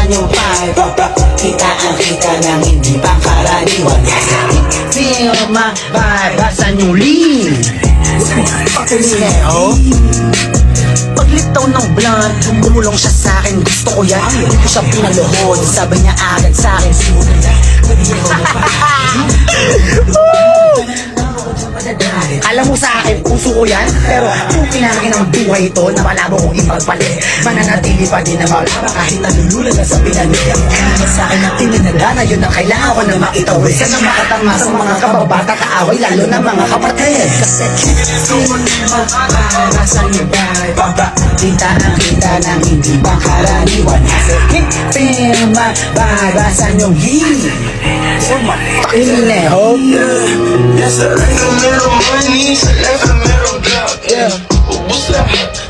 yung vibe. Kita ang kita ng hindi pangkaraniwan. Feel my vibe. Basan yung lean. Paglitaw ng blunt, tumulong siya sa'kin. Gusto ko yan, hindi ko siya pinaluhod. Sabi niya agad sa'kin, alam mo sa akin, puso ko yan. Pero kung kinakin ng buhay ito na malabo kong ipagpalit, mananatili pa din na malaba kahit nalulula na sa pinalit. Sa akin ang tininagana, yun ang kailangan ko na maitawid. Sa nang makatama sa mga kababata kaaway, lalo na mga kapatid. Kasi nasan yung vibe, kita ang kita ng hindi pangkaraniwan. Feel my vibe, basan yung heat. Takineho. Yes, I like a little money, so like a little block, yeah. What's that?